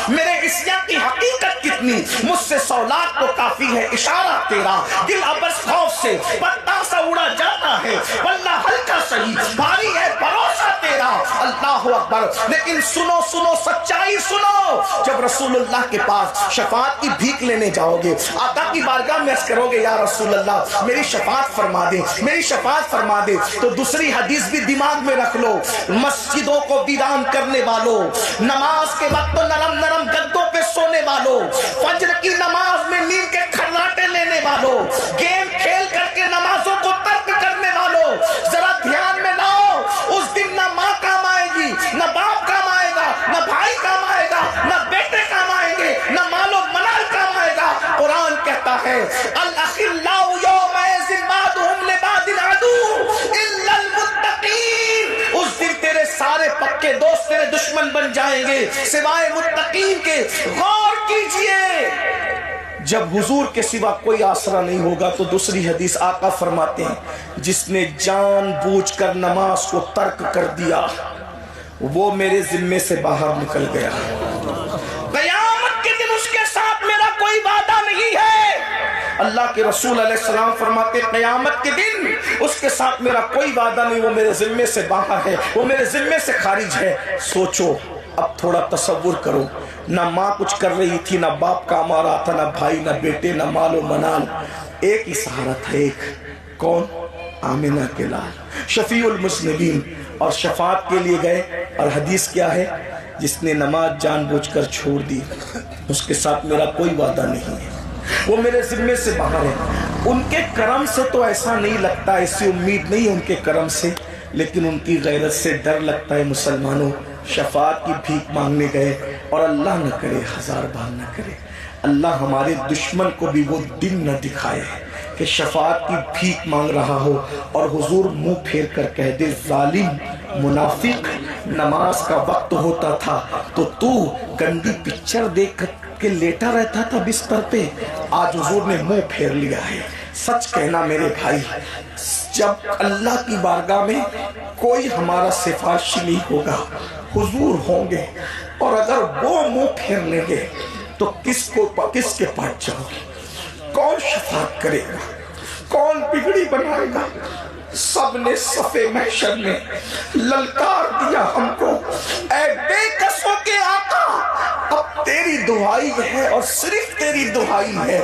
میرے عصیاں کی حقیقت کتنی، مجھ سے 100 لاکھ تو کافی ہے اشارہ تیرا، دل ابس خوف سے پتا سا اڑا جاتا ہے، واللہ ہلکا سہی بھاری ہے بھروسہ تیرا، اللہ اکبر۔ لیکن سنو سنو سچائی سنو، جب رسول اللہ کے پاس شفاعت کی بھیک لینے جاؤ گے، آقا کی بارگاہ میں عرض کرو گے یا رسول اللہ میری شفاعت فرما دے، میری شفاعت فرما دے، تو دوسری حدیث بھی دماغ میں رکھ لو، مسجدوں کو ویران کرنے والوں، نماز کے وقت نرم نرم گدوں پہ سونے والوں، فجر کی نماز میں نیند کے کھرراٹے لینے والوں، گیم کھیل کر کے نمازوں کو ترک کرنے والوں، ذرا دھیان میں لاؤ، اس دن نہ ماں کام آئے گی، نہ باپ کام آئے گا، نہ بھائی کام آئے گا، نہ بیٹے کام آئیں گے، نہ مال و منال کام آئے گا۔ قرآن کہتا ہے الاخلاء یومئذ بعضهم لبعض عدو الا المتقین، اس دن تیرے سارے پکے دوست تیرے دشمن بن جائیں گے سوائے متقین کے۔ غور کیجئے، جب حضور کے سوا کوئی آسرا نہیں ہوگا تو دوسری حدیث آقا فرماتے ہیں جس نے جان بوجھ کر نماز کو ترک کر دیا وہ میرے ذمے سے باہر نکل گیا، قیامت کے دن اس کے ساتھ میرا کوئی وعدہ نہیں ہے۔ اللہ کے رسول علیہ السلام فرماتے قیامت کے دن اس کے ساتھ میرا کوئی وعدہ نہیں، وہ میرے ذمے سے باہر ہے، وہ میرے ذمے سے خارج ہے۔ سوچو، اب تھوڑا تصور کرو، نہ ماں کچھ کر رہی تھی، نہ باپ کام آ رہا تھا، نہ بھائی، نہ بیٹے، نہ مال و منال، ایک ہی سہارا تھا، ایک کون؟ آمنہ کے لال، شفیع المذنبین، اور شفاعت کے لیے گئے، اور حدیث کیا ہے؟ جس نے نماز جان بوجھ کر چھوڑ دی اس کے ساتھ میرا کوئی وعدہ نہیں ہے، وہ میرے ذمے سے باہر ہے۔ ان کے کرم سے تو ایسا نہیں لگتا، ایسی امید نہیں ہے ان کے کرم سے، لیکن ان کی غیرت سے ڈر لگتا ہے۔ مسلمانوں، شفاعت کی بھیک مانگنے گئے، اور اللہ نہ کرے، ہزار بار نہ کرے، اللہ ہمارے دشمن کو بھی وہ دن نہ دکھائے کہ شفاعت کی بھیک مانگ رہا ہو اور حضور منہ پھیر کر کہہ دے ظالم منافق، نماز کا وقت ہوتا تھا تو گندی پکچر دیکھ کے لیٹا رہتا تھا بستر پہ، آج حضور نے منہ پھیر لیا ہے۔ سچ کہنا میرے بھائی، جب اللہ کی بارگاہ میں کوئی ہمارا سفارشی نہیں ہوگا، حضور ہوں گے، اور اگر وہ منہ پھیر لیں گے تو کس کے پاس جاؤ گے؟ کون شفاعت کرے گا؟ کون بگڑی بنائے گا؟ سب نے صفِ محشر میں للکار دیا ہم کو، اے بے کسوں کے آقا، اب تیری دعائی ہے اور صرف تیری دعائی ہے۔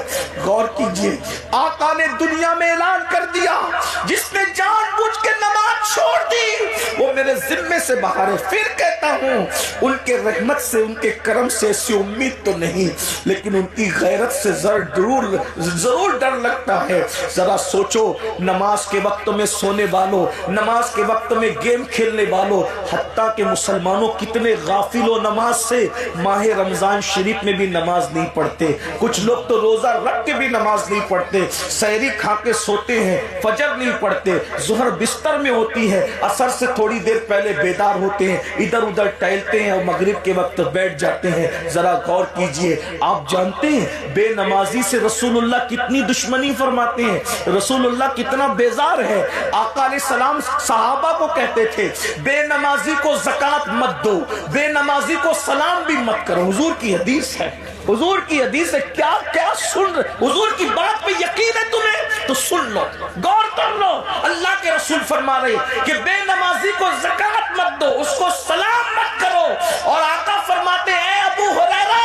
غور کیجئے، آقا نے دنیا میں اعلان کر دیا جس نے جان بوجھ کے نماز چھوڑ دی وہ میرے ذمے سے باہر ہے۔ پھر کہتا ہوں ان کے رحمت سے، ان کے کرم سے ایسی امید تو نہیں، لیکن ان کی غیرت سے ضرور ڈر لگتا ہے۔ ذرا سوچو، نماز کے وقت میں سونے والوں، نماز کے وقت میں گیم کھیلنے والوں، حتیٰ کہ مسلمانوں کتنے غافل و نماز سے، ماہ رمضان شریف میں بھی نماز نہیں پڑھتے، کچھ لوگ تو روزہ رکھ کے بھی نماز نہیں پڑھتے، سحری کھا کے سوتے ہیں، فجر نہیں پڑھتے، ظہر بستر میں ہوتی ہے، عصر سے تھوڑی دیر پہلے بیدار ہوتے ہیں، ادھر ادھر ٹہلتے ہیں اور مغرب کے وقت بیٹھ جاتے ہیں۔ ذرا غور کیجئے، آپ جانتے ہیں بے نمازی سے رسول اللہ کتنی دشمنی فرماتے ہیں، رسول اللہ کتنا بیزار ہے۔ آقا علیہ السلام صحابہ کو کہتے تھے بے نمازی کو زکوٰۃ مت دو، بے نمازی کو سلام بھی مت کرو۔ حضور کی حدیث ہے، حضور کی حدیث ہے، کیا سن رہے؟ حضور کی بات پہ یقین ہے تمہیں تو سن لو، غور کر لو۔ اللہ کے رسول فرما رہے کہ بے نمازی کو زکوٰۃ مت دو، اس کو سلام مت کرو، اور آقا فرماتے ہیں ابو ہریرہ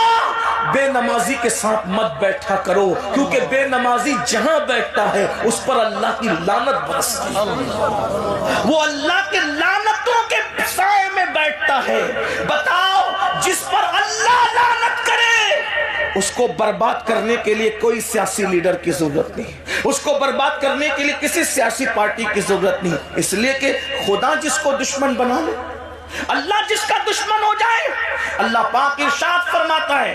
بے نمازی کے ساتھ مت بیٹھا کرو، کیونکہ بے نمازی جہاں بیٹھتا ہے اس پر اللہ کی لعنت برستی ہے، وہ اللہ کے لعنتوں کے سائے میں بیٹھتا ہے۔ بتاؤ، جس پر اللہ لعنت کرے اس کو برباد کرنے کے لیے کوئی سیاسی لیڈر کی ضرورت نہیں، اس کو برباد کرنے کے لیے کسی سیاسی پارٹی کی ضرورت نہیں، اس لیے کہ خدا جس کو دشمن بنا لے، اللہ جس کا دشمن ہو جائے، اللہ پاک ارشاد فرماتا ہے،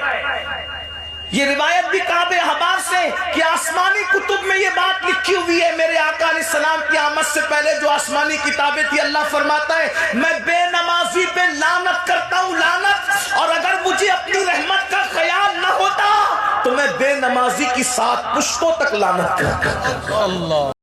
یہ روایت بھی کعب احبار سے کہ آسمانی کتب میں یہ بات لکھی ہوئی ہے، میرے آقا علیہ السلام کی آمد سے پہلے جو آسمانی کتابیں تھی، اللہ فرماتا ہے میں بے نمازی پہ لعنت کرتا ہوں، لعنت، اور اگر مجھے اپنی رحمت کا خیال نہ ہوتا تو میں بے نمازی کی 7 پشتوں تک لعنت کرتا۔